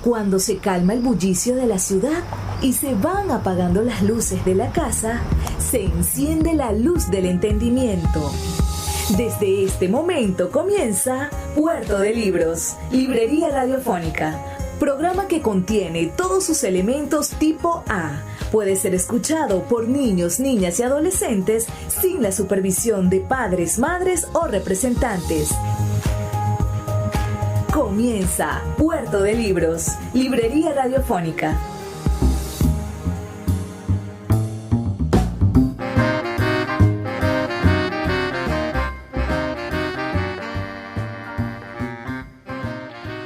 Cuando se calma el bullicio de la ciudad y se van apagando las luces de la casa, se enciende la luz del entendimiento. Desde este momento comienza Puerto de Libros, Librería Radiofónica, programa que contiene todos sus elementos tipo A. Puede ser escuchado por niños, niñas y adolescentes sin la supervisión de padres, madres o representantes. Comienza Puerto de Libros, Librería Radiofónica.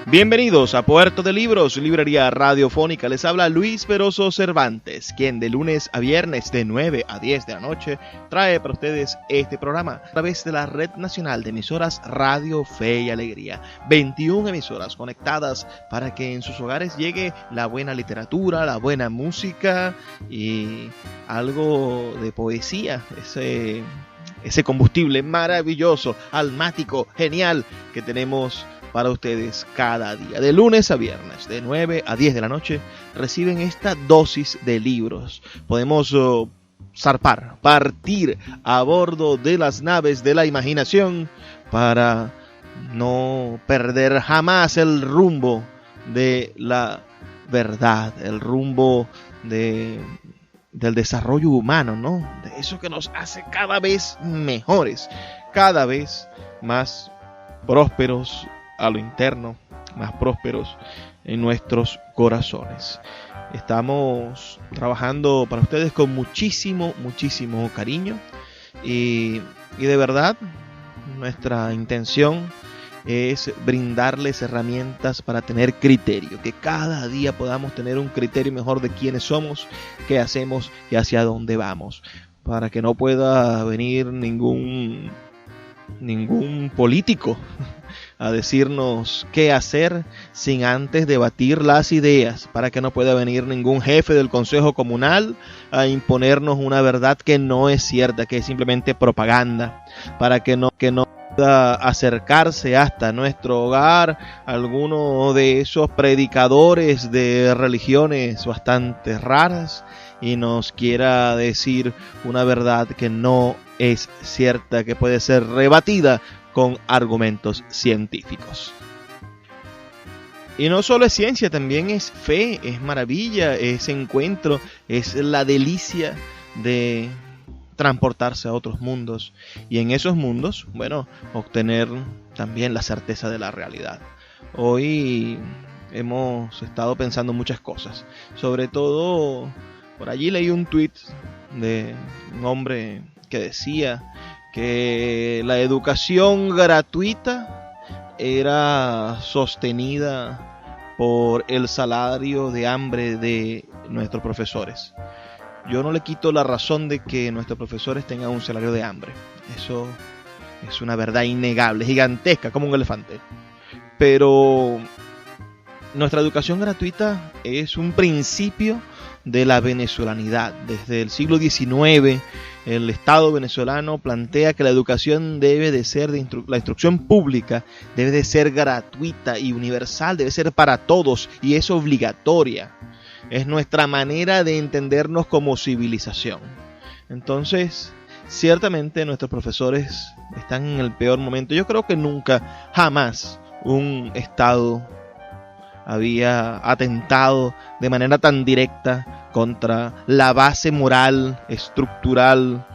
Bienvenidos a Puerto de Libros, Librería Radiofónica. Les habla Luis Peroso Cervantes, quien de lunes a viernes de 9 a 10 de la noche trae para ustedes este programa a través de la Red Nacional de Emisoras Radio Fe y Alegría. 21 emisoras conectadas para que en sus hogares llegue la buena literatura, la buena música y algo de poesía, ese combustible maravilloso, almático, genial que tenemos para ustedes cada día. De lunes a viernes, de 9 a 10 de la noche, reciben esta dosis de libros. Podemos partir a bordo de las naves de la imaginación para no perder jamás el rumbo de la verdad, el rumbo del desarrollo humano, ¿no? De eso que nos hace cada vez mejores, cada vez más prósperos a lo interno, más prósperos en nuestros corazones. Estamos trabajando para ustedes con muchísimo cariño y de verdad nuestra intención es brindarles herramientas para tener criterio, que cada día podamos tener un criterio mejor de quiénes somos, qué hacemos y hacia dónde vamos, para que no pueda venir ningún político a decirnos qué hacer sin antes debatir las ideas, para que no pueda venir ningún jefe del Consejo Comunal a imponernos una verdad que no es cierta, que es simplemente propaganda, para que no pueda acercarse hasta nuestro hogar alguno de esos predicadores de religiones bastante raras y nos quiera decir una verdad que no es cierta, que puede ser rebatida con argumentos científicos. Y no solo es ciencia, también es fe, es maravilla, es encuentro, es la delicia de transportarse a otros mundos y en esos mundos, bueno, obtener también la certeza de la realidad. Hoy hemos estado pensando muchas cosas, sobre todo por allí leí un tweet de un hombre que decía que la educación gratuita era sostenida por el salario de hambre de nuestros profesores. Yo no le quito la razón de que nuestros profesores tengan un salario de hambre. Eso es una verdad innegable, gigantesca, como un elefante. Pero nuestra educación gratuita es un principio de la venezolanidad. Desde el siglo XIX, el Estado venezolano plantea que la educación debe de ser, la instrucción pública debe de ser gratuita y universal, debe ser para todos y es obligatoria. Es nuestra manera de entendernos como civilización. Entonces, ciertamente nuestros profesores están en el peor momento. Yo creo que nunca, jamás, un Estado había atentado de manera tan directa contra la base moral, estructural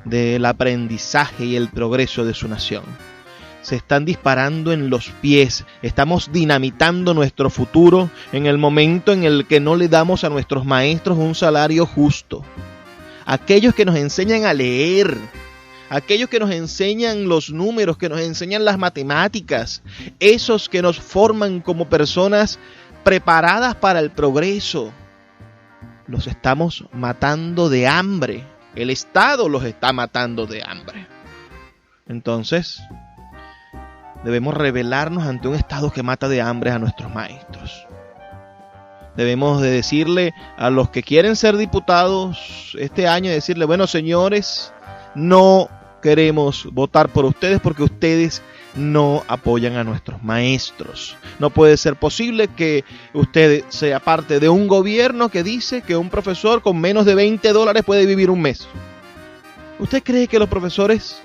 del aprendizaje y el progreso de su nación. Se están disparando en los pies, estamos dinamitando nuestro futuro en el momento en el que no le damos a nuestros maestros un salario justo. Aquellos que nos enseñan a leer, aquellos que nos enseñan los números, que nos enseñan las matemáticas, esos que nos forman como personas preparadas para el progreso, los estamos matando de hambre. El Estado los está matando de hambre. Entonces, debemos rebelarnos ante un Estado que mata de hambre a nuestros maestros. Debemos de decirle a los que quieren ser diputados este año, decirle, bueno, señores, no queremos votar por ustedes porque ustedes no apoyan a nuestros maestros. No puede ser posible que usted sea parte de un gobierno que dice que un profesor con menos de $20 puede vivir un mes. ¿Usted cree que los profesores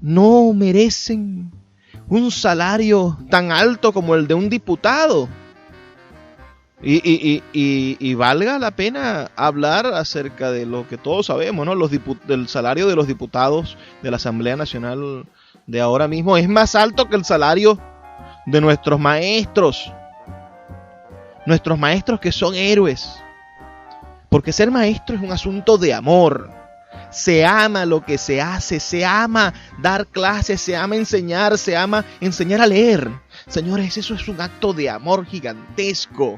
no merecen un salario tan alto como el de un diputado? Y valga la pena hablar acerca de lo que todos sabemos, ¿no? Del salario de los diputados de la Asamblea Nacional de ahora mismo es más alto que el salario de nuestros maestros. Nuestros maestros que son héroes. Porque ser maestro es un asunto de amor. Se ama lo que se hace, se ama dar clases, se ama enseñar a leer. Señores, eso es un acto de amor gigantesco.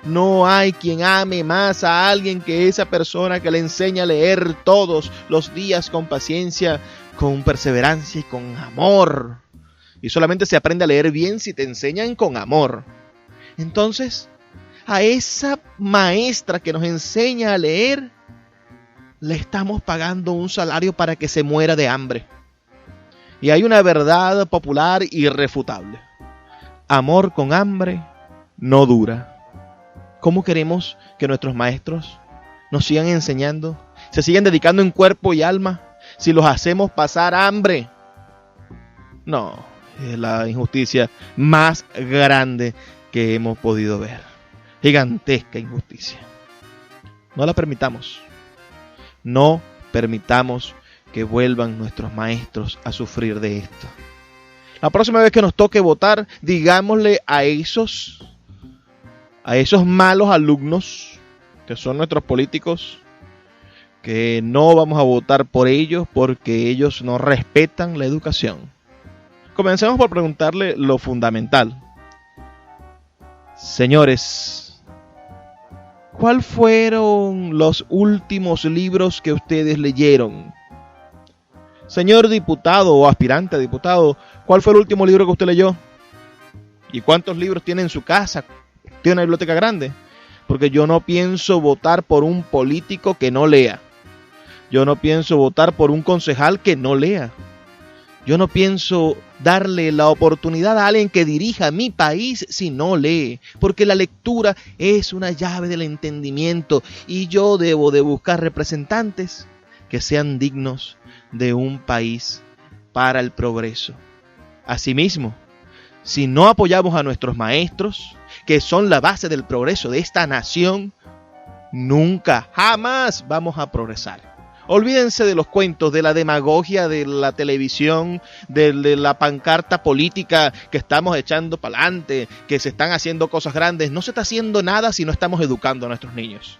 No hay quien ame más a alguien que esa persona que le enseña a leer todos los días con paciencia, con perseverancia y con amor. Y solamente se aprende a leer bien si te enseñan con amor. Entonces, a esa maestra que nos enseña a leer, le estamos pagando un salario para que se muera de hambre. Y hay una verdad popular irrefutable. Amor con hambre no dura. ¿Cómo queremos que nuestros maestros nos sigan enseñando? ¿Se siguen dedicando en cuerpo y alma? Si los hacemos pasar hambre. No, es la injusticia más grande que hemos podido ver. Gigantesca injusticia. No la permitamos. No permitamos que vuelvan nuestros maestros a sufrir de esto. La próxima vez que nos toque votar, digámosle a esos malos alumnos que son nuestros políticos que no vamos a votar por ellos porque ellos no respetan la educación. Comencemos por preguntarle lo fundamental. Señores, ¿cuáles fueron los últimos libros que ustedes leyeron? Señor diputado o aspirante a diputado, ¿cuál fue el último libro que usted leyó? ¿Y cuántos libros tiene en su casa? ¿Tiene una biblioteca grande? Porque yo no pienso votar por un político que no lea. Yo no pienso votar por un concejal que no lea. Yo no pienso darle la oportunidad a alguien que dirija mi país si no lee. Porque la lectura es una llave del entendimiento y yo debo de buscar representantes que sean dignos de un país para el progreso. Asimismo, si no apoyamos a nuestros maestros, que son la base del progreso de esta nación, nunca, jamás vamos a progresar. Olvídense de los cuentos, de la demagogia de la televisión, de la pancarta política que estamos echando para adelante, que se están haciendo cosas grandes. No se está haciendo nada si no estamos educando a nuestros niños.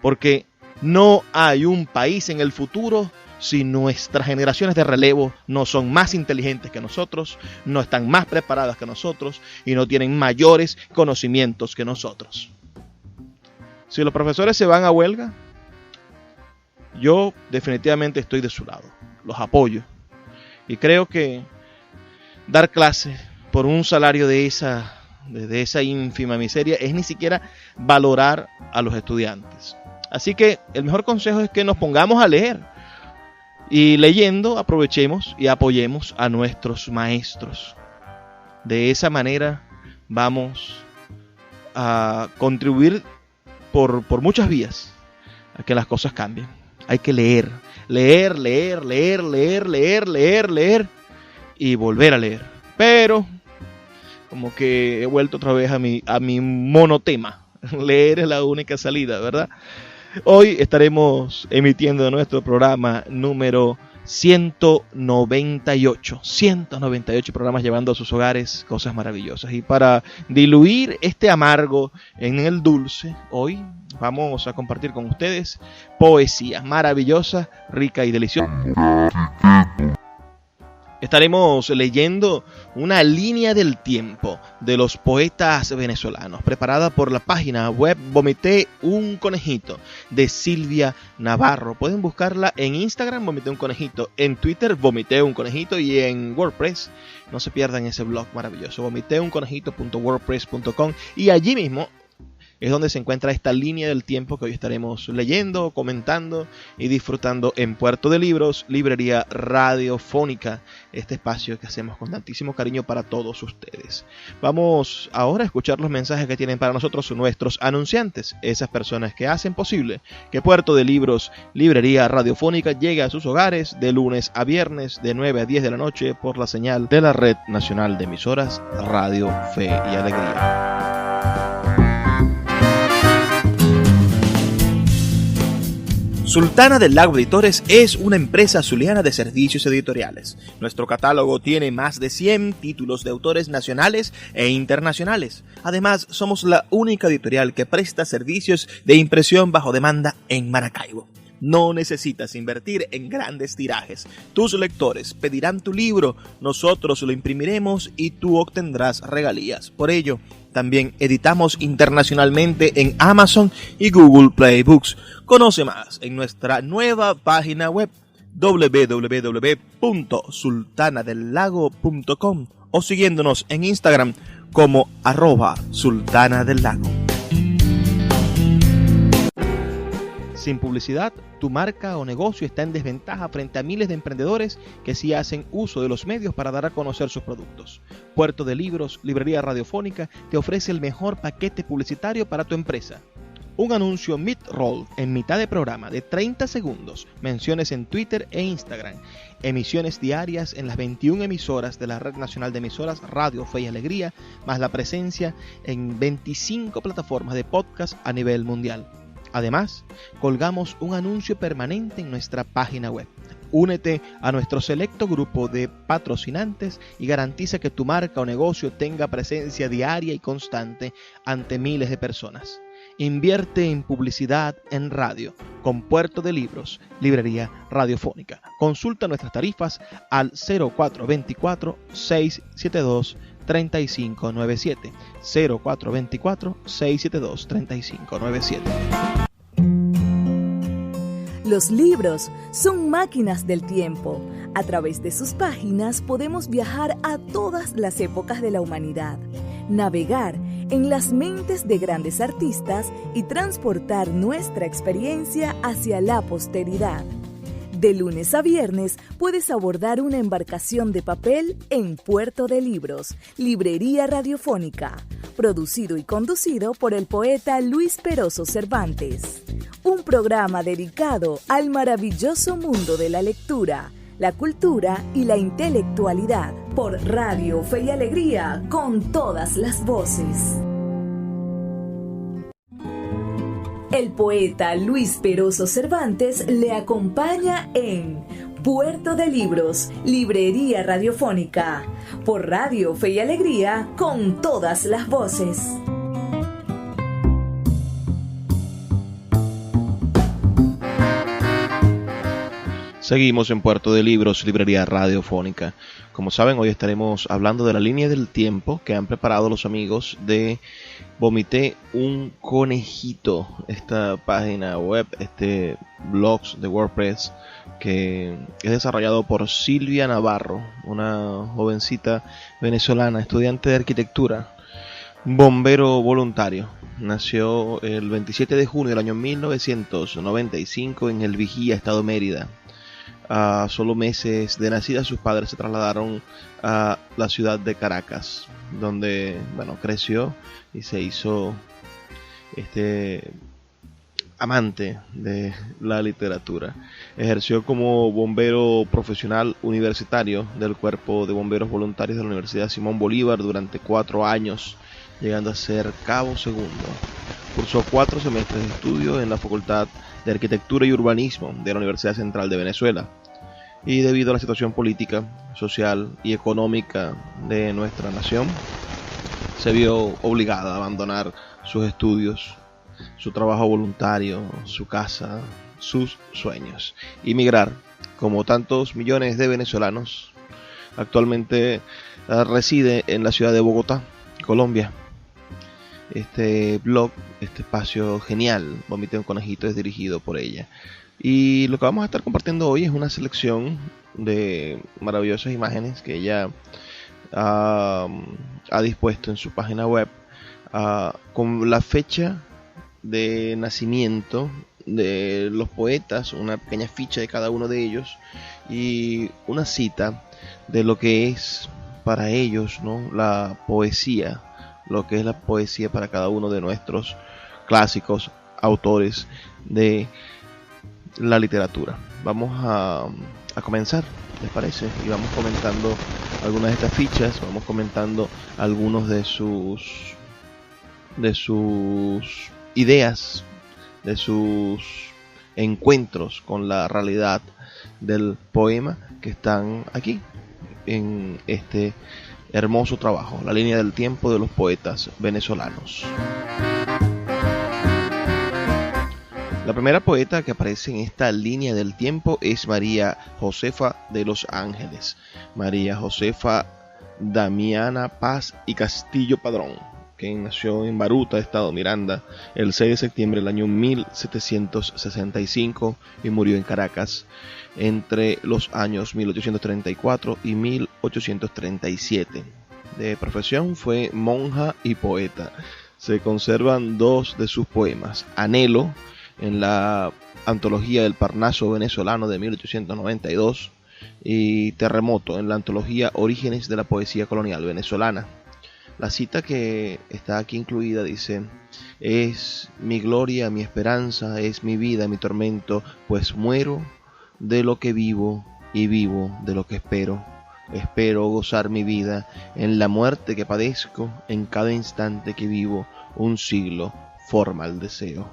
Porque no hay un país en el futuro si nuestras generaciones de relevo no son más inteligentes que nosotros, no están más preparadas que nosotros y no tienen mayores conocimientos que nosotros. Si los profesores se van a huelga, yo definitivamente estoy de su lado, los apoyo. Y creo que dar clases por un salario de esa ínfima miseria es ni siquiera valorar a los estudiantes. Así que el mejor consejo es que nos pongamos a leer. Y leyendo aprovechemos y apoyemos a nuestros maestros. De esa manera vamos a contribuir por muchas vías a que las cosas cambien. Hay que leer y volver a leer. Pero como que he vuelto otra vez a mi monotema. Leer es la única salida, ¿verdad? Hoy estaremos emitiendo nuestro programa número 198. 198 programas llevando a sus hogares cosas maravillosas. Y para diluir este amargo en el dulce, hoy vamos a compartir con ustedes poesía maravillosa, rica y deliciosa. Estaremos leyendo una línea del tiempo de los poetas venezolanos, preparada por la página web Vomité un Conejito, de Silvia Navarro. Pueden buscarla en Instagram, Vomité un Conejito, en Twitter, Vomité un Conejito, y en WordPress. No se pierdan ese blog maravilloso, vomiteuconejito.wordpress.com, y allí mismo es donde se encuentra esta línea del tiempo que hoy estaremos leyendo, comentando y disfrutando en Puerto de Libros, librería radiofónica, este espacio que hacemos con tantísimo cariño para todos ustedes. Vamos ahora a escuchar los mensajes que tienen para nosotros nuestros anunciantes, esas personas que hacen posible que Puerto de Libros, librería radiofónica, llegue a sus hogares de lunes a viernes de 9 a 10 de la noche por la señal de la Red Nacional de Emisoras Radio Fe y Alegría. Sultana del Lago Editores es una empresa zuliana de servicios editoriales. Nuestro catálogo tiene más de 100 títulos de autores nacionales e internacionales. Además, somos la única editorial que presta servicios de impresión bajo demanda en Maracaibo. No necesitas invertir en grandes tirajes. Tus lectores pedirán tu libro, nosotros lo imprimiremos y tú obtendrás regalías. Por ello, también editamos internacionalmente en Amazon y Google Play Books. Conoce más en nuestra nueva página web www.sultanadelago.com o siguiéndonos en Instagram como @sultanadelago. Sin publicidad, tu marca o negocio está en desventaja frente a miles de emprendedores que sí hacen uso de los medios para dar a conocer sus productos. Puerto de Libros, librería radiofónica, te ofrece el mejor paquete publicitario para tu empresa. Un anuncio mid-roll en mitad de programa de 30 segundos, menciones en Twitter e Instagram, emisiones diarias en las 21 emisoras de la Red Nacional de Emisoras Radio Fe y Alegría, más la presencia en 25 plataformas de podcast a nivel mundial. Además, colgamos un anuncio permanente en nuestra página web. Únete a nuestro selecto grupo de patrocinantes y garantiza que tu marca o negocio tenga presencia diaria y constante ante miles de personas. Invierte en publicidad en radio con Puerto de Libros, librería radiofónica. Consulta nuestras tarifas al 0424-672-3597. 0424-672-3597. Los libros son máquinas del tiempo. A través de sus páginas podemos viajar a todas las épocas de la humanidad, navegar en las mentes de grandes artistas y transportar nuestra experiencia hacia la posteridad. De lunes a viernes puedes abordar una embarcación de papel en Puerto de Libros, librería radiofónica, producido y conducido por el poeta Luis Peroso Cervantes. Un programa dedicado al maravilloso mundo de la lectura, la cultura y la intelectualidad, por Radio Fe y Alegría, con todas las voces. El poeta Luis Peroso Cervantes le acompaña en Puerto de Libros, librería radiofónica, por Radio Fe y Alegría, con todas las voces. Seguimos en Puerto de Libros, librería radiofónica. Como saben, hoy estaremos hablando de la línea del tiempo que han preparado los amigos de Vomité un Conejito, esta página web, este blog de WordPress que es desarrollado por Silvia Navarro, una jovencita venezolana, estudiante de arquitectura, bombero voluntario. Nació el 27 de junio del año 1995 en El Vigía, estado Mérida. A solo meses de nacida, sus padres se trasladaron a la ciudad de Caracas, donde creció y se hizo amante de la literatura. Ejerció como bombero profesional universitario del Cuerpo de Bomberos Voluntarios de la Universidad Simón Bolívar durante 4 años, llegando a ser cabo segundo. Cursó 4 semestres de estudio en la Facultad de Arquitectura y Urbanismo de la Universidad Central de Venezuela, y debido a la situación política, social y económica de nuestra nación, se vio obligada a abandonar sus estudios, su trabajo voluntario, su casa, sus sueños, y migrar, como tantos millones de venezolanos. Actualmente reside en la ciudad de Bogotá, Colombia. Este blog, este espacio genial, Vomité un Conejito, es dirigido por ella. Y lo que vamos a estar compartiendo hoy es una selección de maravillosas imágenes que ella ha dispuesto en su página web, con la fecha de nacimiento de los poetas, una pequeña ficha de cada uno de ellos y una cita de lo que es para ellos, ¿no?, la poesía, lo que es la poesía para cada uno de nuestros clásicos autores de la literatura. Vamos a comenzar, ¿les parece? Y vamos comentando algunas de estas fichas, vamos comentando algunos de sus ideas, de sus encuentros con la realidad del poema que están aquí en este hermoso trabajo, La línea del tiempo de los poetas venezolanos. La primera poeta que aparece en esta línea del tiempo es María Josefa de los Ángeles, María Josefa Damiana Paz y Castillo Padrón, quien nació en Baruta, estado Miranda, el 6 de septiembre del año 1765 y murió en Caracas entre los años 1834 y 1837. De profesión fue monja y poeta. Se conservan dos de sus poemas: Anhelo, en la antología del Parnaso venezolano de 1892, y Terremoto, en la antología Orígenes de la poesía colonial venezolana. La cita que está aquí incluida dice: es mi gloria, mi esperanza, es mi vida, mi tormento, pues muero de lo que vivo y vivo de lo que espero. Espero gozar mi vida en la muerte que padezco, en cada instante que vivo, un siglo forma el deseo.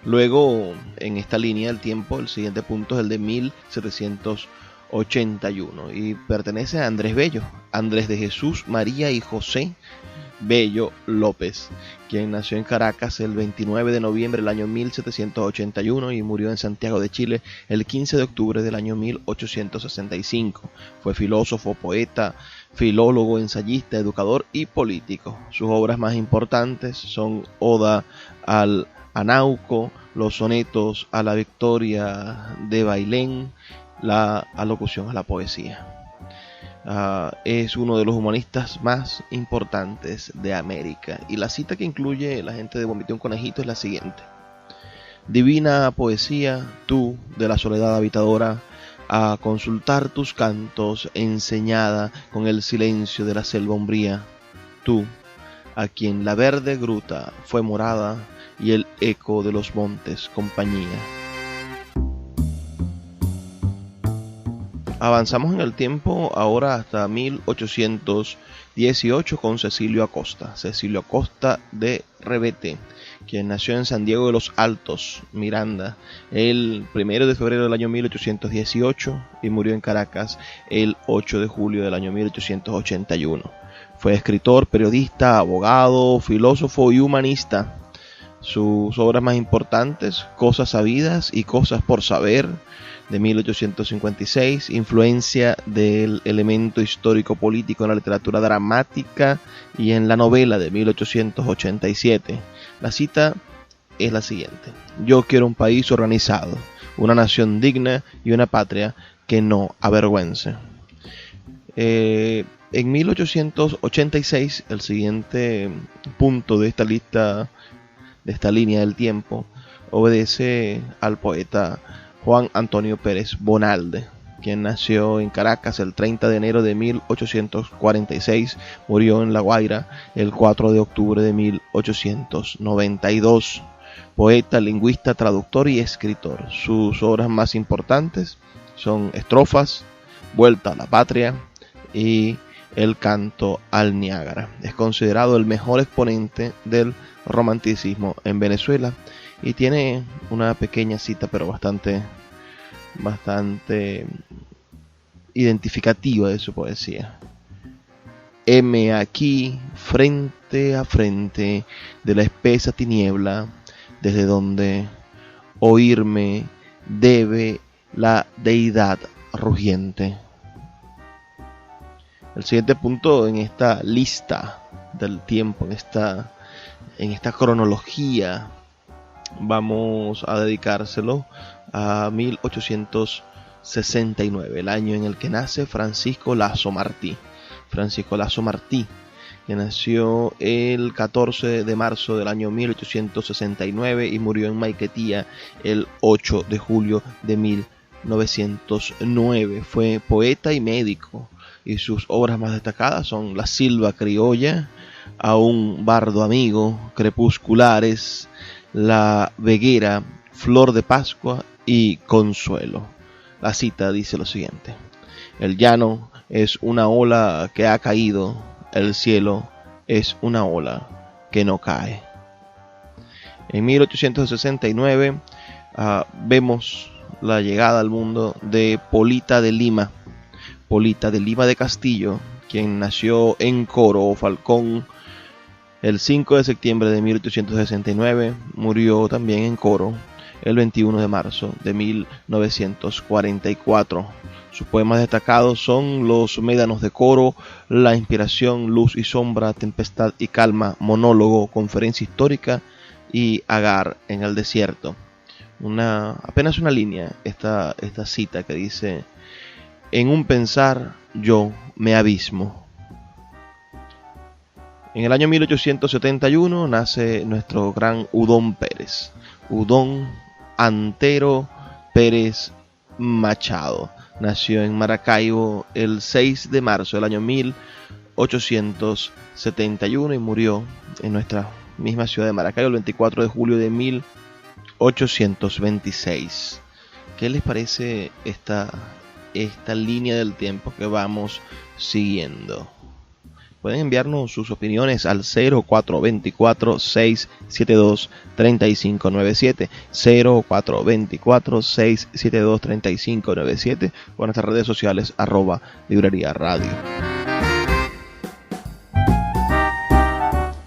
Luego, en esta línea del tiempo, el siguiente punto es el de 1781 y pertenece a Andrés Bello, Andrés de Jesús María y José Bello López, quien nació en Caracas el 29 de noviembre del año 1781 y murió en Santiago de Chile el 15 de octubre del año 1865. Fue filósofo, poeta, filólogo, ensayista, educador y político. Sus obras más importantes son Oda al Anauco, los sonetos a la Victoria de Bailén, la alocución a la poesía. Es uno de los humanistas más importantes de América. Y la cita que incluye la gente de Vomité un Conejito es la siguiente: divina poesía, tú de la soledad habitadora, a consultar tus cantos enseñada con el silencio de la selva umbría, tú a quien la verde gruta fue morada y el eco de los montes compañía. Avanzamos en el tiempo ahora hasta 1818 con Cecilio Acosta. Cecilio Acosta de Revete, quien nació en San Diego de los Altos, Miranda, el 1 de febrero del año 1818 y murió en Caracas el 8 de julio del año 1881. Fue escritor, periodista, abogado, filósofo y humanista. Sus obras más importantes: Cosas sabidas y Cosas por saber, de 1856, influencia del elemento histórico político en la literatura dramática y en la novela, de 1887. La cita es la siguiente: yo quiero un país organizado, una nación digna y una patria que no avergüence. En 1886, el siguiente punto de esta lista, de esta línea del tiempo, obedece al poeta Juan Antonio Pérez Bonalde, quien nació en Caracas el 30 de enero de 1846, murió en La Guaira el 4 de octubre de 1892. Poeta, lingüista, traductor y escritor. Sus obras más importantes son Estrofas, Vuelta a la Patria y El canto al Niágara. Es considerado el mejor exponente del romanticismo en Venezuela y tiene una pequeña cita, pero bastante identificativa de su poesía. Heme aquí, frente a frente de la espesa tiniebla, desde donde oírme debe la deidad rugiente. El siguiente punto en esta lista del tiempo, en esta cronología, vamos a dedicárselo a 1869, el año en el que nace Francisco Lazo Martí. Francisco Lazo Martí, que nació el 14 de marzo del año 1869 y murió en Maiquetía el 8 de julio de 1909. Fue poeta y médico, y sus obras más destacadas son La Silva Criolla, A un bardo amigo, Crepusculares, La Veguera, Flor de Pascua y Consuelo. La cita dice lo siguiente: el llano es una ola que ha caído, el cielo es una ola que no cae. En 1869 vemos la llegada al mundo de Polita de Lima. Polita de Lima de Castillo, quien nació en Coro o Falcón el 5 de septiembre de 1869, murió también en Coro el 21 de marzo de 1944. Sus poemas destacados son Los Médanos de Coro, La Inspiración, Luz y Sombra, Tempestad y Calma, Monólogo, Conferencia Histórica y Agar en el Desierto. Apenas una línea esta cita que dice: en un pensar yo me abismo. En el año 1871 nace nuestro gran Udón Pérez. Udón Antero Pérez Machado. Nació en Maracaibo el 6 de marzo del año 1871 y murió en nuestra misma ciudad de Maracaibo el 24 de julio de 1826. ¿Qué les parece esta línea del tiempo que vamos siguiendo? Pueden enviarnos sus opiniones al 0424-672-3597, 0424-672-3597 o en nuestras redes sociales @Librería Radio.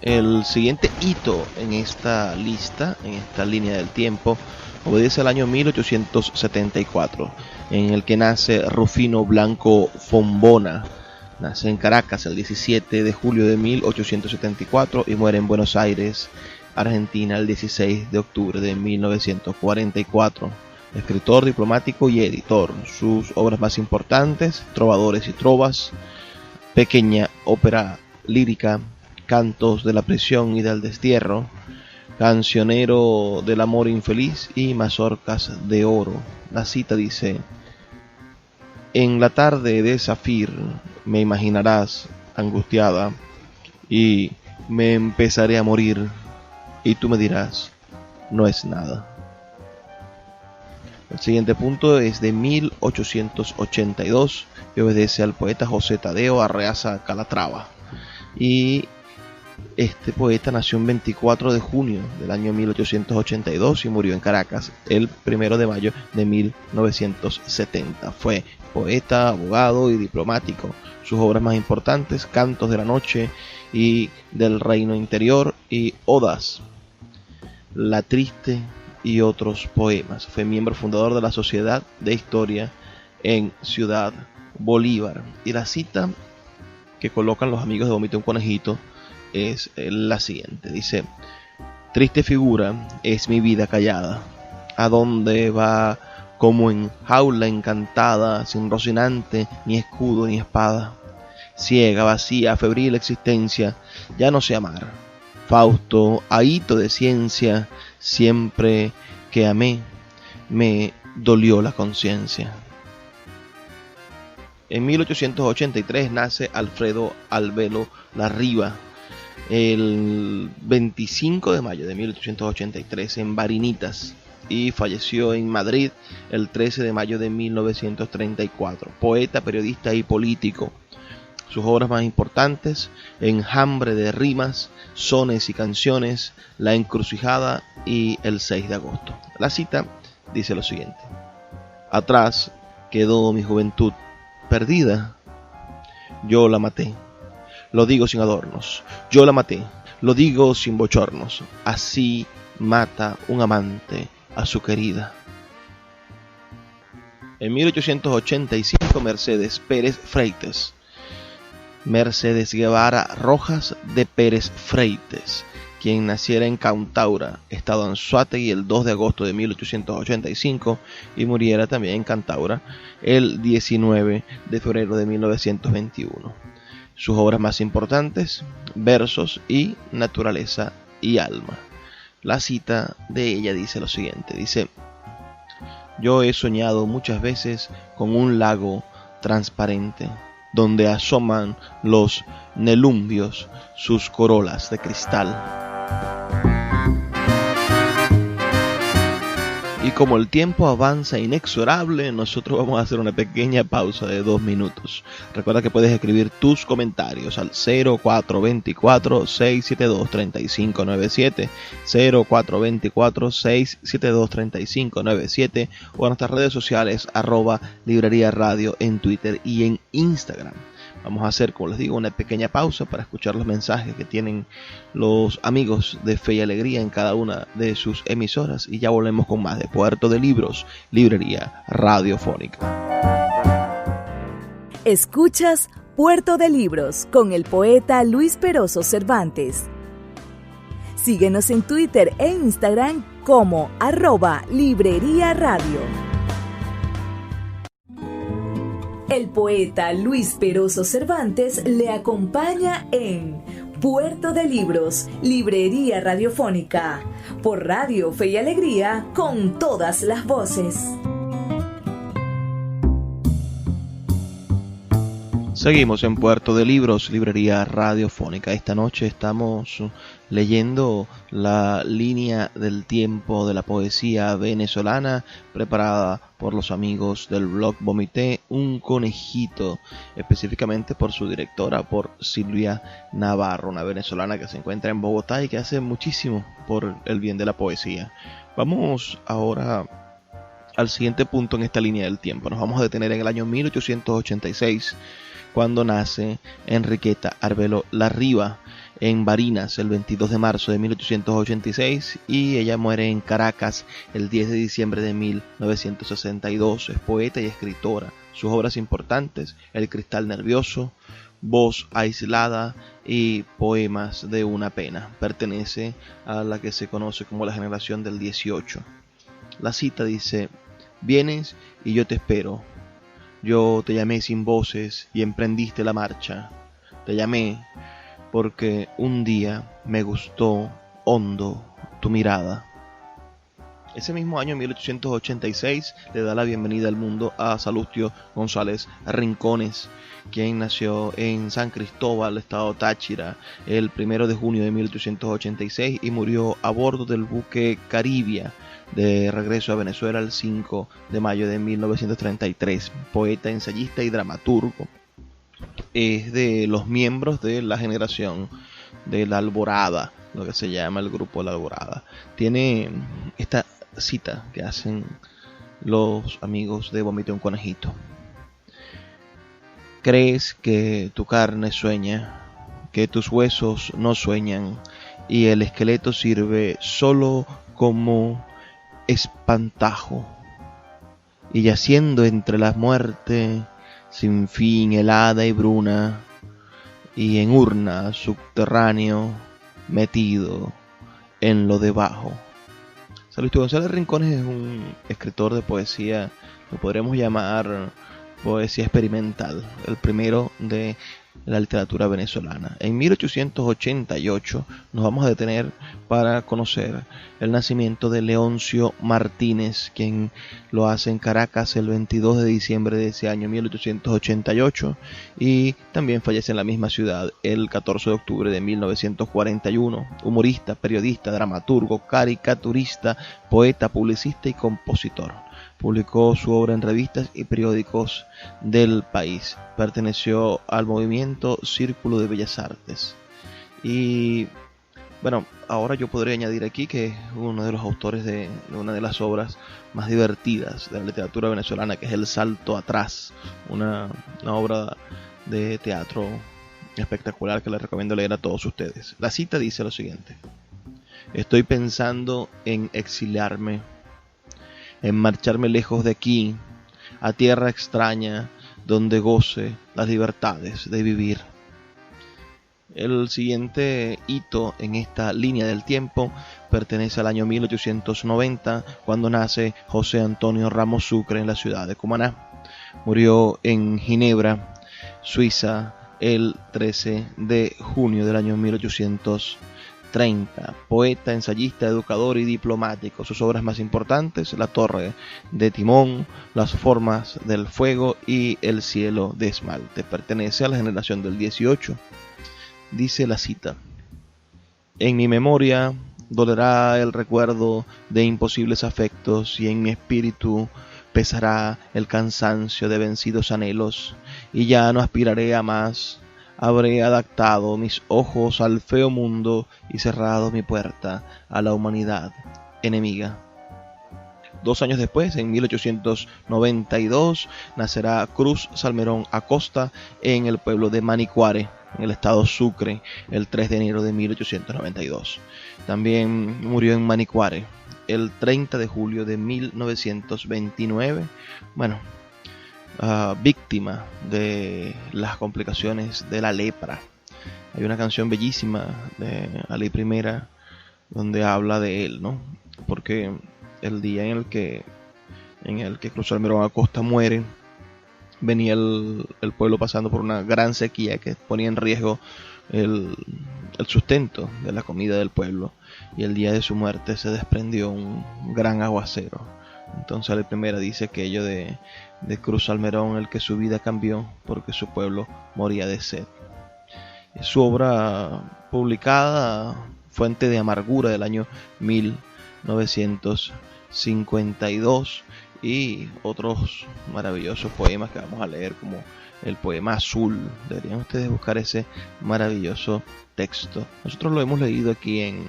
El siguiente hito en esta lista, en esta línea del tiempo, obedece al año 1874, en el que nace Rufino Blanco Fombona. Nace en Caracas el 17 de julio de 1874 y muere en Buenos Aires, Argentina, el 16 de octubre de 1944. Escritor, diplomático y editor. Sus obras más importantes: Trovadores y Trovas, Pequeña ópera lírica, Cantos de la prisión y del destierro, Cancionero del amor infeliz y Mazorcas de oro. La cita dice: en la tarde de Zafir me imaginarás angustiada y me empezaré a morir y tú me dirás, no es nada. El siguiente punto es de 1882 y obedece al poeta José Tadeo Arreaza Calatrava. Y este poeta nació el 24 de junio del año 1882 y murió en Caracas el 1 de mayo de 1970. Fue poeta, abogado y diplomático. Sus obras más importantes: Cantos de la Noche y del Reino Interior y Odas, La Triste y otros poemas. Fue miembro fundador de la Sociedad de Historia en Ciudad Bolívar. Y la cita que colocan los amigos de Vomita un Conejito es la siguiente. Dice: triste figura es mi vida callada, a dónde va como en jaula encantada, sin rocinante, ni escudo ni espada, ciega, vacía, febril existencia, ya no sé amar. Fausto, ahito de ciencia, siempre que amé, me dolió la conciencia. En 1883 nace Alfredo Albelo Larriba, el 25 de mayo de 1883 en Barinitas, y falleció en Madrid el 13 de mayo de 1934. Poeta, periodista y político. Sus obras más importantes: Enjambre de rimas, sones y canciones, La encrucijada y El 6 de agosto. La cita dice lo siguiente: atrás quedó mi juventud perdida, yo la maté, lo digo sin adornos, yo la maté, lo digo sin bochornos, así mata un amante a su querida. En 1885 Mercedes Pérez Freites, Mercedes Guevara Rojas de Pérez Freites, quien naciera en Cantaura, estado Anzoátegui, el 2 de agosto de 1885 y muriera también en Cantaura el 19 de febrero de 1921. sus obras más importantes, Versos y Naturaleza y Alma. La cita de ella dice lo siguiente, dice: yo he soñado muchas veces con un lago transparente, donde asoman los nelumbios sus corolas de cristal. Y como el tiempo avanza inexorable, nosotros vamos a hacer una pequeña pausa de 2 minutos. Recuerda que puedes escribir tus comentarios al 0424-672-3597, 0424-672-3597 o a nuestras redes sociales @Librería Radio en Twitter y en Instagram. Vamos a hacer, como les digo, una pequeña pausa para escuchar los mensajes que tienen los amigos de Fe y Alegría en cada una de sus emisoras y ya volvemos con más de Puerto de Libros, Librería Radiofónica. Escuchas Puerto de Libros con el poeta Luis Peroso Cervantes. Síguenos en Twitter e Instagram como @Librería Radio. El poeta Luis Peroso Cervantes le acompaña en Puerto de Libros, Librería Radiofónica, por Radio Fe y Alegría, con todas las voces. Seguimos en Puerto de Libros, Librería Radiofónica. Esta noche estamos leyendo la línea del tiempo de la poesía venezolana preparada por los amigos del blog Vomité, un conejito, específicamente por su directora, por Silvia Navarro, una venezolana que se encuentra en Bogotá y que hace muchísimo por el bien de la poesía. Vamos ahora al siguiente punto en esta línea del tiempo. Nos vamos a detener en el año 1886, cuando nace Enriqueta Arbelo Larriba en Barinas el 22 de marzo de 1886 y ella muere en Caracas el 10 de diciembre de 1962. Es poeta y escritora. Sus obras importantes: El cristal nervioso, Voz aislada y Poemas de una pena. Pertenece a la que se conoce como la generación del 18. La cita dice: vienes y yo te espero. Yo te llamé sin voces y emprendiste la marcha. Te llamé porque un día me gustó hondo tu mirada. Ese mismo año, 1886, le da la bienvenida al mundo a Salustio González Rincones, quien nació en San Cristóbal, estado Táchira, el 1 de junio de 1886 y murió a bordo del buque Caribia, de regreso a Venezuela el 5 de mayo de 1933. Poeta, ensayista y dramaturgo. Es de los miembros de la generación de la Alborada, lo que se llama el grupo La Alborada. Tiene esta cita que hacen los amigos de Vomité un conejito: crees que tu carne sueña, que tus huesos no sueñan, y el esqueleto sirve solo como espantajo, y yaciendo entre la muerte sin fin, helada y bruna, y en urna subterráneo metido en lo debajo. Salustio González Rincones es un escritor de poesía, lo podremos llamar poesía experimental, el primero de la literatura venezolana. En 1888 nos vamos a detener para conocer el nacimiento de Leoncio Martínez, quien lo hace en Caracas el 22 de diciembre de ese año 1888 y también fallece en la misma ciudad el 14 de octubre de 1941. Humorista, periodista, dramaturgo, caricaturista, poeta, publicista y compositor. Publicó su obra en revistas y periódicos del país. Perteneció al movimiento Círculo de Bellas Artes. Y bueno, ahora yo podría añadir aquí que es uno de los autores de una de las obras más divertidas de la literatura venezolana, que es El Salto Atrás, una obra de teatro espectacular que les recomiendo leer a todos ustedes. La cita dice lo siguiente: estoy pensando en exiliarme, en marcharme lejos de aquí, a tierra extraña, donde goce las libertades de vivir. El siguiente hito en esta línea del tiempo pertenece al año 1890, cuando nace José Antonio Ramos Sucre en la ciudad de Cumaná. Murió en Ginebra, Suiza, el 13 de junio del año 1830. Poeta, ensayista, educador y diplomático. Sus obras más importantes: La Torre de Timón, Las Formas del Fuego y El Cielo de Esmalte. Pertenece a la generación del 18. Dice la cita: en mi memoria dolerá el recuerdo de imposibles afectos, y en mi espíritu pesará el cansancio de vencidos anhelos, y ya no aspiraré a más. Habré adaptado mis ojos al feo mundo y cerrado mi puerta a la humanidad enemiga. 2 años después, en 1892, nacerá Cruz Salmerón Acosta en el pueblo de Manicuare, en el estado Sucre, el 3 de enero de 1892. También murió en Manicuare el 30 de julio de 1929, víctima de las complicaciones de la lepra. Hay una canción bellísima de Ali Primera donde habla de él, ¿no? Porque el día en el que Cruz Salmerón Acosta muere, venía el pueblo pasando por una gran sequía que ponía en riesgo el sustento de la comida del pueblo, y el día de su muerte se desprendió un gran aguacero. Entonces la primera dice aquello de Cruz Salmerón, el que su vida cambió porque su pueblo moría de sed. Su obra publicada, Fuente de Amargura, del año 1952, y otros maravillosos poemas que vamos a leer, como el poema Azul. Deberían ustedes buscar ese maravilloso texto. Nosotros lo hemos leído aquí en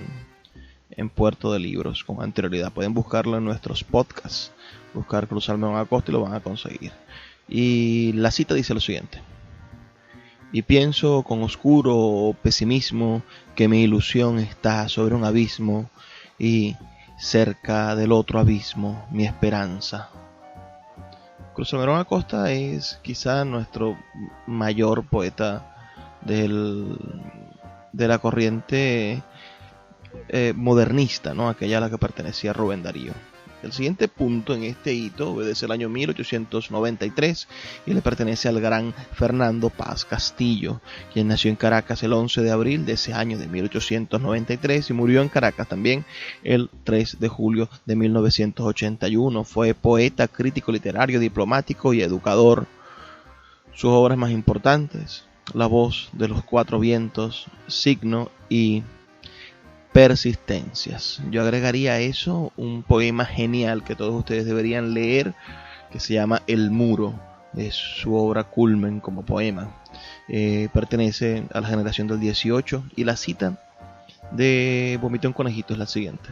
Puerto de Libros con anterioridad. Pueden buscarlo en nuestros podcasts, buscar Cruz Salmerón Acosta y lo van a conseguir. Y la cita dice lo siguiente: y pienso con oscuro pesimismo que mi ilusión está sobre un abismo, y cerca del otro abismo mi esperanza. Cruz Salmerón Acosta es quizá nuestro mayor poeta de la corriente modernista, ¿no? Aquella a la que pertenecía Rubén Darío. El siguiente punto en este hito obedece el año 1893 y le pertenece al gran Fernando Paz Castillo, quien nació en Caracas el 11 de abril de ese año de 1893 y murió en Caracas también el 3 de julio de 1981. Fue poeta, crítico literario, diplomático y educador. Sus obras más importantes: La Voz de los Cuatro Vientos, Signo y Persistencias. Yo agregaría a eso un poema genial que todos ustedes deberían leer, que se llama El Muro. Es su obra culmen como poema. Pertenece a la generación del 18, y la cita de Vomité un conejito es la siguiente: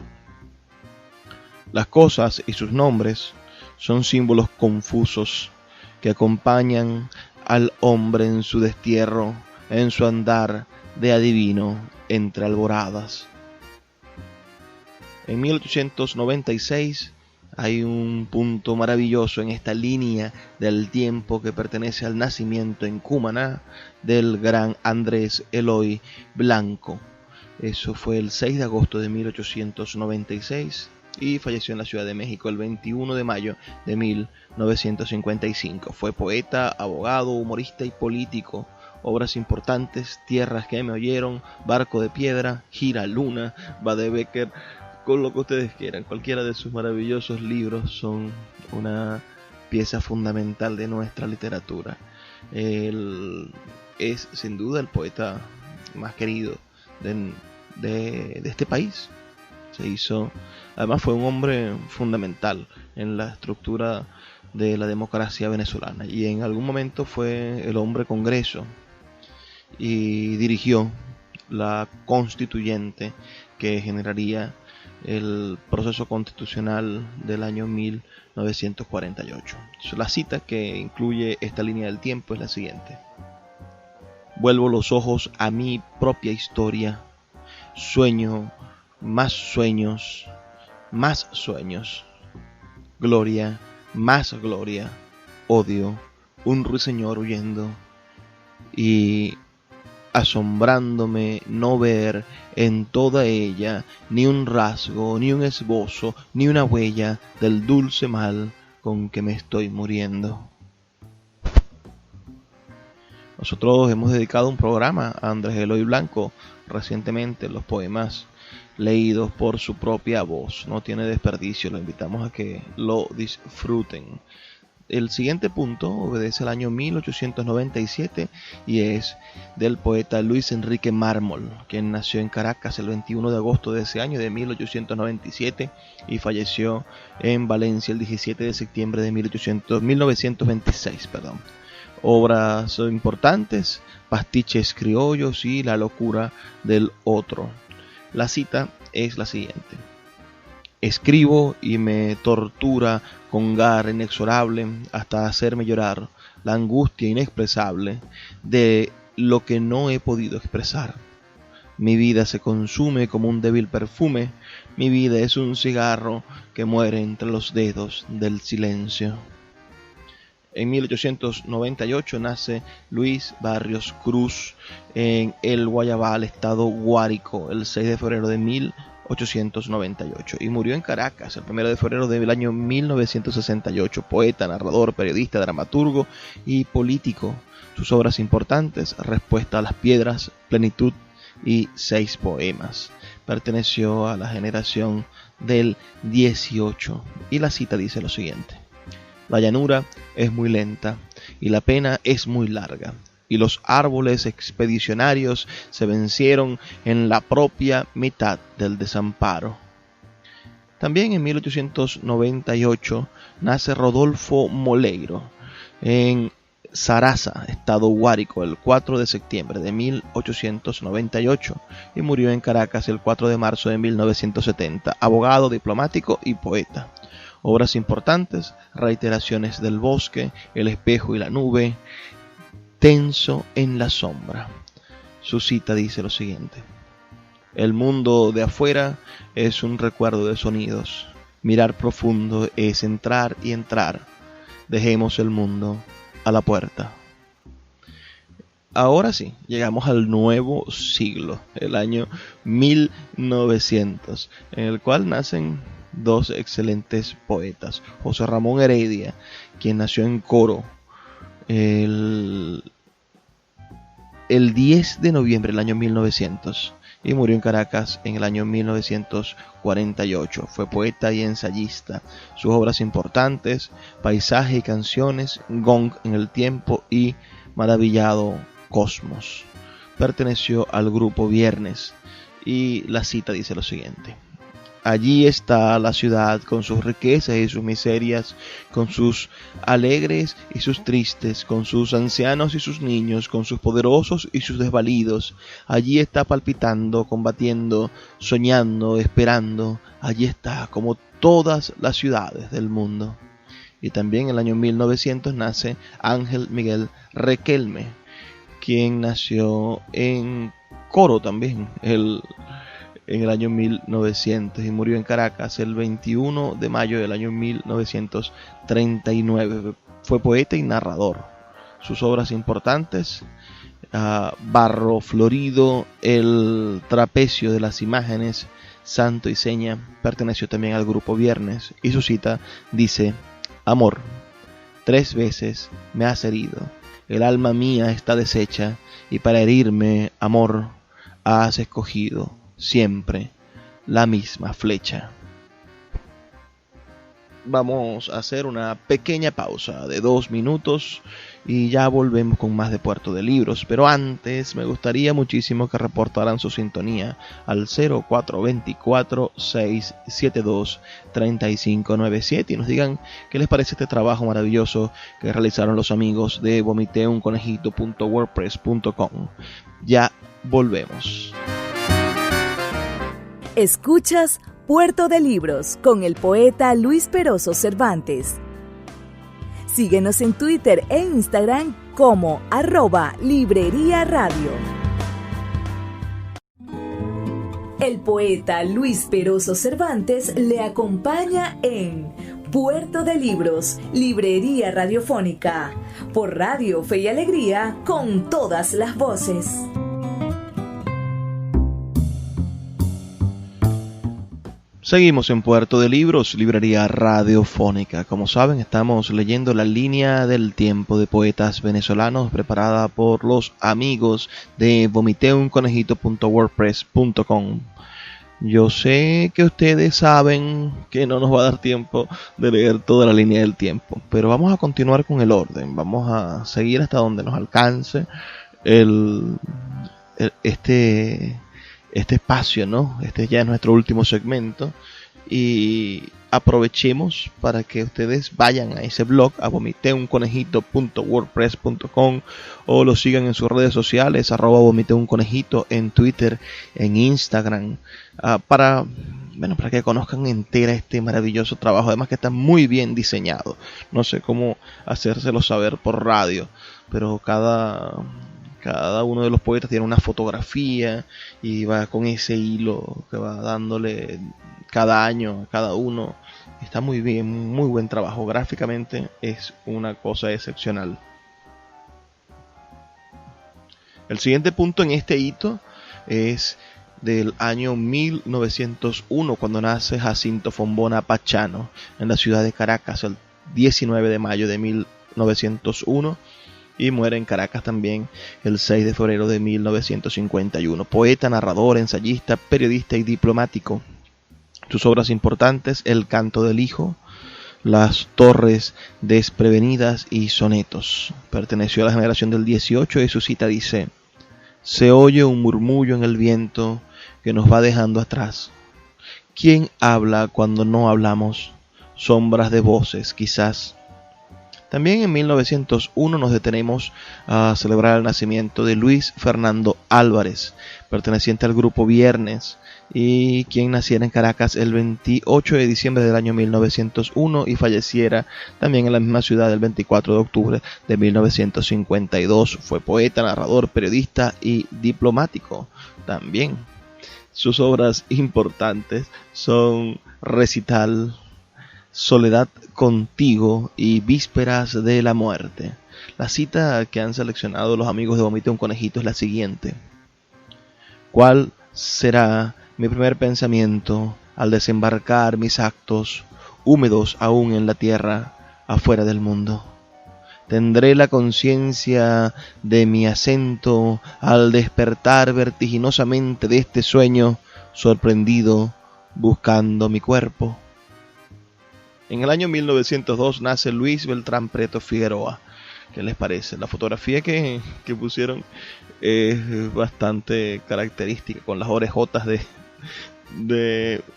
las cosas y sus nombres son símbolos confusos que acompañan al hombre en su destierro, en su andar de adivino entre alboradas. En 1896 hay un punto maravilloso en esta línea del tiempo que pertenece al nacimiento en Cumaná del gran Andrés Eloy Blanco. Eso fue el 6 de agosto de 1896 y falleció en la Ciudad de México el 21 de mayo de 1955. Fue poeta, abogado, humorista y político. Obras importantes: Tierras que me oyeron, Barco de Piedra, Gira Luna, Baedeker, con lo que ustedes quieran. Cualquiera de sus maravillosos libros son una pieza fundamental de nuestra literatura. Él es sin duda el poeta más querido de este país. Además fue un hombre fundamental en la estructura de la democracia venezolana, y en algún momento fue el hombre Congreso y dirigió la constituyente que generaría el proceso constitucional del año 1948. La cita que incluye esta línea del tiempo es la siguiente: vuelvo los ojos a mi propia historia, sueño más sueños, gloria, más gloria, odio, un ruiseñor huyendo, y asombrándome no ver en toda ella ni un rasgo, ni un esbozo, ni una huella del dulce mal con que me estoy muriendo. Nosotros hemos dedicado un programa a Andrés Eloy Blanco recientemente, los poemas leídos por su propia voz. No tiene desperdicio, lo invitamos a que lo disfruten. El siguiente punto obedece al año 1897 y es del poeta Luis Enrique Mármol, quien nació en Caracas el 21 de agosto de ese año de 1897 y falleció en Valencia el 17 de septiembre de 1926. Obras importantes: Pastiches criollos y La locura del otro. La cita es la siguiente: escribo y me tortura con garra inexorable hasta hacerme llorar la angustia inexpresable de lo que no he podido expresar. Mi vida se consume como un débil perfume, mi vida es un cigarro que muere entre los dedos del silencio. En 1898 nace Luis Barrios Cruz en el Guayabal, estado Guárico, el 6 de febrero de 1898 y murió en Caracas el 1 de febrero del año 1968. Poeta, narrador, periodista, dramaturgo y político. Sus obras importantes: Respuesta a las piedras, Plenitud y 6 poemas. Perteneció a la generación del 18 y la cita dice lo siguiente: la llanura es muy lenta y la pena es muy larga, y los árboles expedicionarios se vencieron en la propia mitad del desamparo. También en 1898 nace Rodolfo Moleiro en Zaraza, estado Guárico, el 4 de septiembre de 1898 y murió en Caracas el 4 de marzo de 1970, abogado, diplomático y poeta. Obras importantes: Reiteraciones del bosque, El espejo y la nube, Tenso en la sombra. Su cita dice lo siguiente: el mundo de afuera es un recuerdo de sonidos. Mirar profundo es entrar y entrar. Dejemos el mundo a la puerta. Ahora sí, llegamos al nuevo siglo, el año 1900, en el cual nacen dos excelentes poetas. José Ramón Heredia, quien nació en Coro el 10 de noviembre del año 1900 y murió en Caracas en el año 1948. Fue poeta y ensayista. Sus obras importantes: Paisaje y canciones, Gong en el tiempo y Maravillado Cosmos. Perteneció al grupo Viernes y la cita dice lo siguiente: allí está la ciudad con sus riquezas y sus miserias, con sus alegres y sus tristes, con sus ancianos y sus niños, con sus poderosos y sus desvalidos. Allí está palpitando, combatiendo, soñando, esperando. Allí está, como todas las ciudades del mundo. Y también en el año 1900 nace Ángel Miguel Riquelme, quien nació en Coro también en el año 1900 y murió en Caracas el 21 de mayo del año 1939. Fue poeta y narrador. Sus obras importantes: Barro Florido, El trapecio de las imágenes, Santo y Seña. Perteneció también al grupo Viernes y su cita dice: amor, 3 veces me has herido, el alma mía está deshecha y para herirme, amor, has escogido siempre la misma flecha. Vamos a hacer una pequeña pausa de 2 minutos y ya volvemos con más de Puerto de Libros, pero antes me gustaría muchísimo que reportaran su sintonía al 0424-672-3597 y nos digan qué les parece este trabajo maravilloso que realizaron los amigos de vomiteunconejito.wordpress.com. Ya volvemos. Escuchas Puerto de Libros con el poeta Luis Peroso Cervantes. Síguenos en Twitter e Instagram como @Librería Radio. El poeta Luis Peroso Cervantes le acompaña en Puerto de Libros, Librería Radiofónica, por Radio Fe y Alegría, con todas las voces. Seguimos en Puerto de Libros, librería radiofónica. Como saben, estamos leyendo La línea del tiempo de poetas venezolanos, preparada por los amigos de vomiteunconejito.wordpress.com. Yo sé que ustedes saben que no nos va a dar tiempo de leer toda la línea del tiempo, pero vamos a continuar con el orden. Vamos a seguir hasta donde nos alcance este espacio, ¿no? Este ya es nuestro último segmento y aprovechemos para que ustedes vayan a ese blog, a vomiteunconejito.wordpress.com, o lo sigan en sus redes sociales, @vomiteunconejito en Twitter, en Instagram, para que conozcan entera este maravilloso trabajo, además que está muy bien diseñado. No sé cómo hacérselo saber por radio, pero cada uno de los poetas tiene una fotografía y va con ese hilo que va dándole cada año a cada uno. Está muy bien, muy buen trabajo. Gráficamente es una cosa excepcional. El siguiente punto en este hito es del año 1901, cuando nace Jacinto Fombona Pachano en la ciudad de Caracas, el 19 de mayo de 1901. Y muere en Caracas también el 6 de febrero de 1951. Poeta, narrador, ensayista, periodista y diplomático. Sus obras importantes: El canto del hijo, Las torres desprevenidas y sonetos. Perteneció a la generación del 18 y su cita dice: se oye un murmullo en el viento que nos va dejando atrás. ¿Quién habla cuando no hablamos? Sombras de voces, quizás. También en 1901 nos detenemos a celebrar el nacimiento de Luis Fernando Álvarez, perteneciente al grupo Viernes, y quien naciera en Caracas el 28 de diciembre del año 1901 y falleciera también en la misma ciudad el 24 de octubre de 1952. Fue poeta, narrador, periodista y diplomático también. Sus obras importantes son Recital, Soledad contigo y Vísperas de la muerte. La cita que han seleccionado los amigos de Vomite un Conejito es la siguiente: ¿cuál será mi primer pensamiento al desembarcar mis actos, húmedos aún en la tierra, afuera del mundo? Tendré la conciencia de mi acento al despertar vertiginosamente de este sueño, sorprendido, buscando mi cuerpo. En el año 1902 nace Luis Beltrán Preto Figueroa. ¿Qué les parece? La fotografía que pusieron es bastante característica, con las orejotas de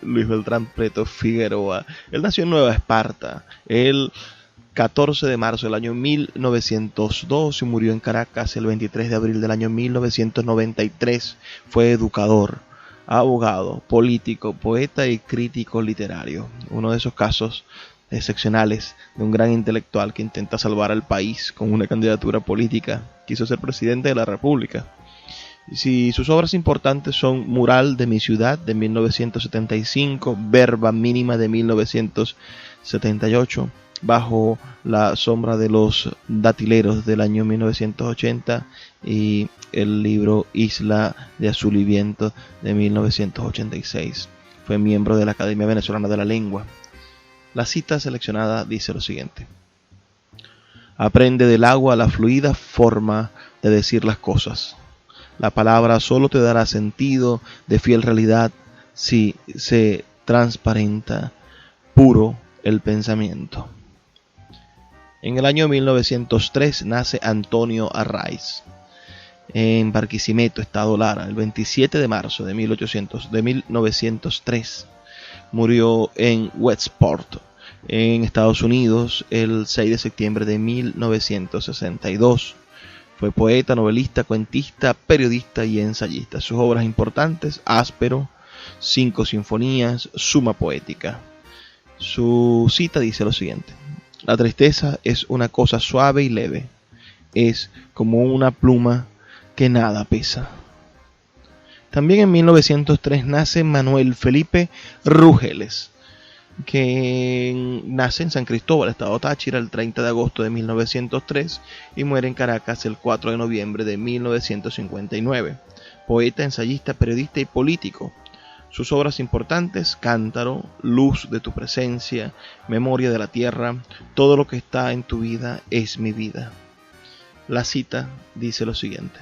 Luis Beltrán Preto Figueroa. Él nació en Nueva Esparta el 14 de marzo del año 1902 y murió en Caracas el 23 de abril del año 1993. Fue educador, abogado, político, poeta y crítico literario. Uno de esos casos excepcionales de un gran intelectual que intenta salvar al país con una candidatura política. Quiso ser presidente de la República. Si sus obras importantes son Mural de mi ciudad de 1975, Verba mínima de 1978, Bajo la sombra de los datileros del año 1980 y el libro Isla de Azul y Viento de 1986. Fue miembro de la Academia Venezolana de la Lengua. La cita seleccionada dice lo siguiente: aprende del agua la fluida forma de decir las cosas. La palabra solo te dará sentido de fiel realidad si se transparenta puro el pensamiento. En el año 1903 nace Antonio Arraiz en Barquisimeto, Estado Lara, el 27 de marzo de 1903. Murió en Westport, en Estados Unidos, el 6 de septiembre de 1962. Fue poeta, novelista, cuentista, periodista y ensayista. Sus obras importantes: Áspero, 5 sinfonías, Suma poética. Su cita dice lo siguiente: la tristeza es una cosa suave y leve, es como una pluma que nada pesa. También en 1903 nace Manuel Felipe Rugeles, que nace en San Cristóbal, estado Táchira, el 30 de agosto de 1903 y muere en Caracas el 4 de noviembre de 1959. Poeta, ensayista, periodista y político. Sus obras importantes: Cántaro, Luz de tu presencia, Memoria de la tierra, Todo lo que está en tu vida es mi vida. La cita dice lo siguiente: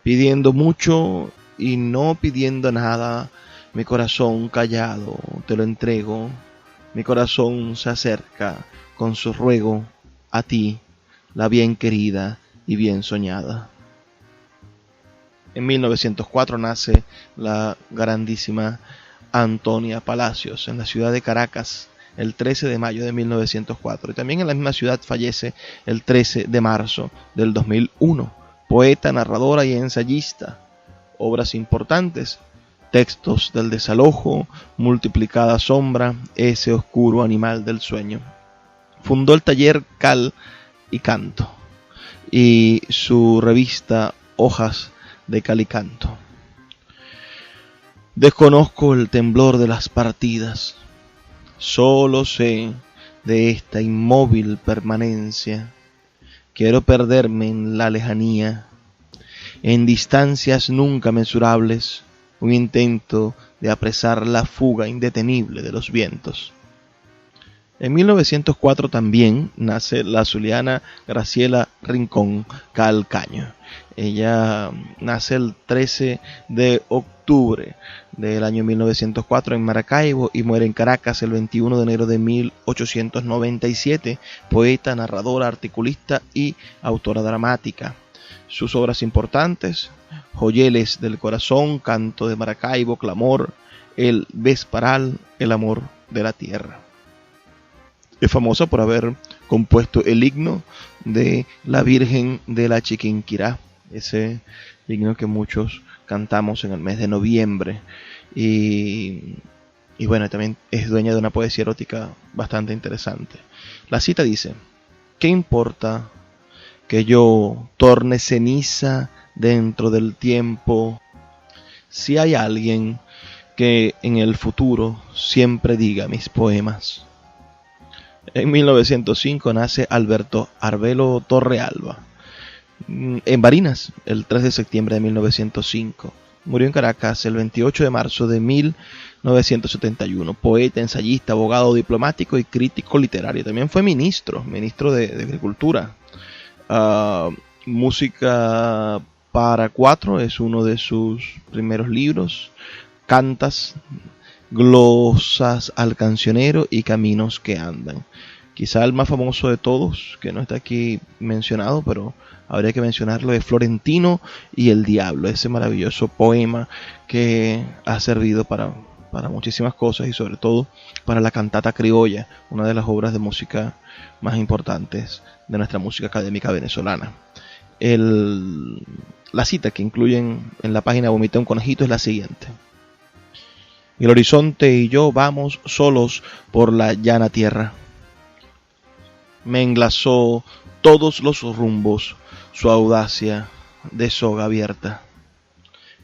pidiendo mucho y no pidiendo nada, mi corazón callado te lo entrego, mi corazón se acerca con su ruego a ti, la bien querida y bien soñada. En 1904 nace la grandísima Antonia Palacios en la ciudad de Caracas el 13 de mayo de 1904. Y también en la misma ciudad fallece el 13 de marzo del 2001. Poeta, narradora y ensayista. Obras importantes: Textos del desalojo, Multiplicada sombra, Ese oscuro animal del sueño. Fundó el taller Cal y Canto y su revista Hojas de Cal y Canto. Desconozco el temblor de las partidas, solo sé de esta inmóvil permanencia. Quiero perderme en la lejanía, en distancias nunca mensurables, un intento de apresar la fuga indetenible de los vientos. En 1904 también nace la zuliana Graciela Rincón Calcaño. Ella nace el 13 de octubre del año 1904 en Maracaibo y muere en Caracas el 21 de enero de 1897. Poeta, narradora, articulista y autora dramática. Sus obras importantes: Joyeles del corazón, Canto de Maracaibo, Clamor, El Vesparal, El amor de la tierra. Es famosa por haber compuesto el himno de la Virgen de la Chiquinquirá, ese himno que muchos cantamos en el mes de noviembre. Y bueno, también es dueña de una poesía erótica bastante interesante. La cita dice: ¿qué importa que yo torne ceniza dentro del tiempo si hay alguien que en el futuro siempre diga mis poemas? En 1905 nace Alberto Arbelo Torrealba en Barinas el 3 de septiembre de 1905. Murió en Caracas el 28 de marzo de 1971. Poeta, ensayista, abogado, diplomático y crítico literario. También fue ministro de Agricultura. Música para cuatro es uno de sus primeros libros. Cantas, Glosas al cancionero y Caminos que andan. Quizá el más famoso de todos, que no está aquí mencionado, pero habría que mencionarlo, es Florentino y el Diablo, ese maravilloso poema que ha servido para muchísimas cosas y sobre todo para la cantata criolla, una de las obras de música más importantes de nuestra música académica venezolana. La cita que incluyen en la página Vomité un conejito es la siguiente: el horizonte y yo vamos solos por la llana tierra. Me enlazó todos los rumbos su audacia de soga abierta.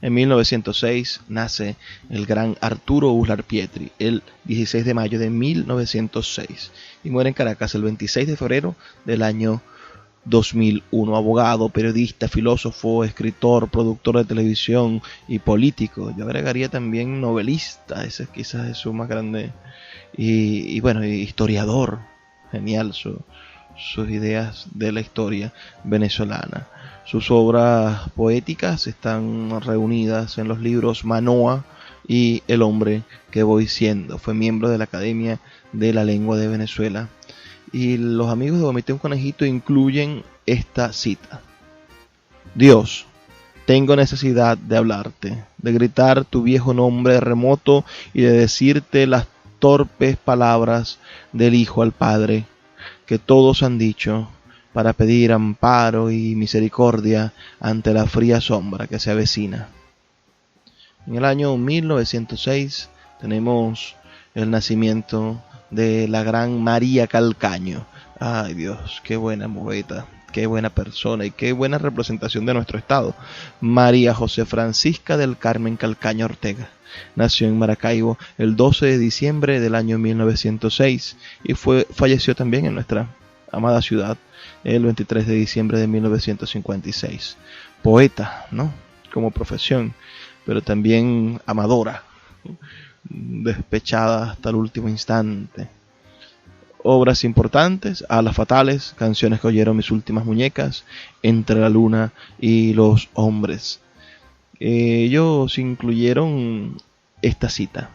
En 1906 nace el gran Arturo Uslar Pietri, el 16 de mayo de 1906, y muere en Caracas el 26 de febrero del año 2001. Abogado, periodista, filósofo, escritor, productor de televisión y político. Yo agregaría también novelista, ese quizás es su más grande, y bueno, historiador. Genial sus ideas de la historia venezolana. Sus obras poéticas están reunidas en los libros Manoa y El hombre que voy siendo. Fue miembro de la Academia de la Lengua de Venezuela. Y los amigos de Vomité un conejito incluyen esta cita: Dios, tengo necesidad de hablarte, de gritar tu viejo nombre remoto y de decirte las torpes palabras del Hijo al Padre, que todos han dicho, para pedir amparo y misericordia ante la fría sombra que se avecina. En el año 1906 tenemos el nacimiento de la gran María Calcaño. Ay Dios, qué buena poeta, qué buena persona y qué buena representación de nuestro estado. María José Francisca del Carmen Calcaño Ortega. Nació en Maracaibo el 12 de diciembre del año 1906 y falleció también en nuestra amada ciudad el 23 de diciembre de 1956. Poeta, ¿no? Como profesión. pero también amadora, despechada hasta el último instante. Obras importantes: Alas fatales, Canciones que oyeron mis últimas muñecas, Entre la luna y los hombres. Ellos incluyeron esta cita: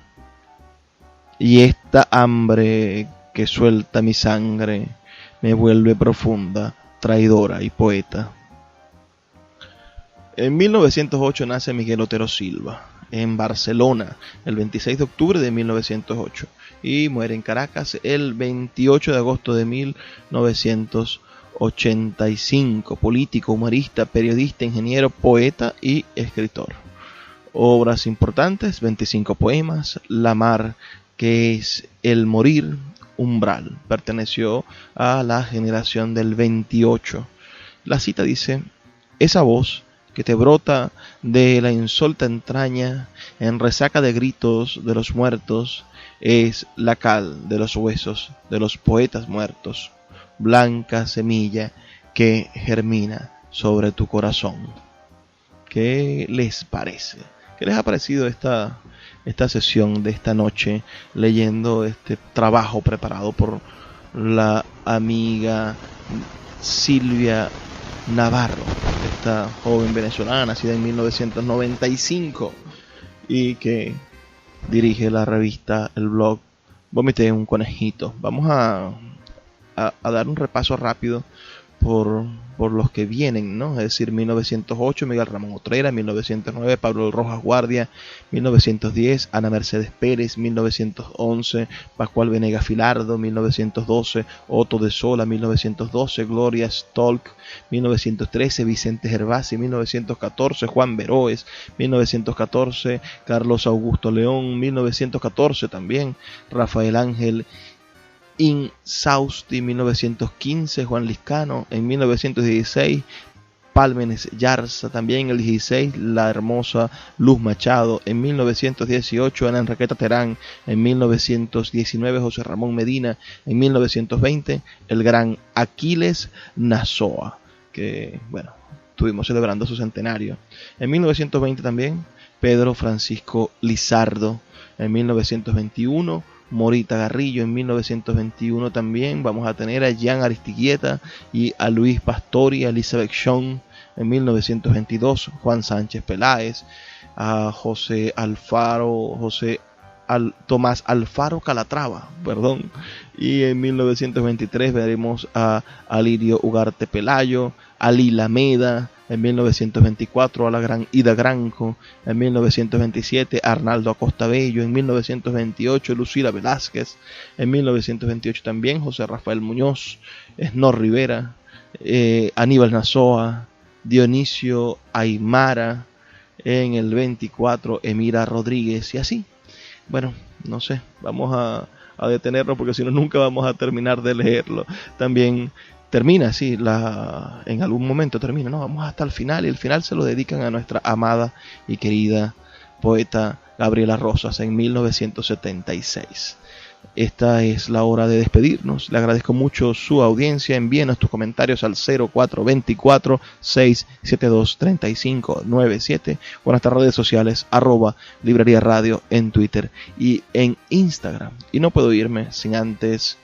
y esta hambre que suelta mi sangre me vuelve profunda, traidora y poeta. En 1908 nace Miguel Otero Silva en Barcelona el 26 de octubre de 1908 y muere en Caracas el 28 de agosto de 1985. Político, humorista, periodista, ingeniero, poeta y escritor. Obras importantes: 25 poemas, La mar que es el morir, Umbral. Perteneció a la generación del 28. La cita dice: esa voz que te brota de la insólita entraña, en resaca de gritos de los muertos, es la cal de los huesos de los poetas muertos, blanca semilla que germina sobre tu corazón. ¿Qué les parece? ¿Qué les ha parecido esta sesión de esta noche, leyendo este trabajo preparado por la amiga Silvia Navarro, esta joven venezolana nacida en 1995 y que dirige la revista, el blog Vomité un conejito? Vamos a dar un repaso rápido por los que vienen, ¿no? Es decir, 1908 Miguel Ramón Otrera, 1909 Pablo Rojas Guardia, 1910 Ana Mercedes Pérez, 1911 Pascual Venegas Filardo, 1912 Otto de Sola, 1912 Gloria Stolk, 1913 Vicente Gervasi, 1914 Juan Veroes, 1914 Carlos Augusto León, 1914 también Rafael Ángel Insausti, 1915 Juan Liscano, en 1916 Pálmenes Yarza, también el 16 la hermosa Luz Machado, en 1918 Ana Enriqueta Terán, en 1919 José Ramón Medina, en 1920 el gran Aquiles Nazoa, que bueno, estuvimos celebrando su centenario. En 1920 también Pedro Francisco Lizardo, en 1921 Morita Garrillo, en 1921 también vamos a tener a Jean Aristiguieta y a Luis Pastori, a Elizabeth Shawn, en 1922 Juan Sánchez Peláez, a Tomás Alfaro Calatrava, y en 1923 veremos a Alirio Ugarte Pelayo, a Lila Meda, en 1924 a la gran Ida Granco, en 1927 Arnaldo Acosta Bello, en 1928 Lucila Velázquez, en 1928 también José Rafael Muñoz, Snor Rivera, Aníbal Nazoa, Dionisio Aymara, en el 24 Emira Rodríguez, y así. Bueno, no sé, vamos a detenernos porque si no nunca vamos a terminar de leerlo. También termina, sí, en algún momento termina, no, vamos hasta el final, y el final se lo dedican a nuestra amada y querida poeta Gabriela Rosas en 1976. Esta es la hora de despedirnos. Le agradezco mucho su audiencia. Envíenos tus comentarios al 0424-672-3597 o en nuestras redes sociales @Librería Radio en Twitter y en Instagram. Y no puedo irme sin antes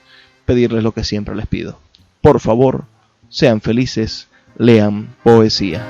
pedirles lo que siempre les pido. Por favor, sean felices, lean poesía.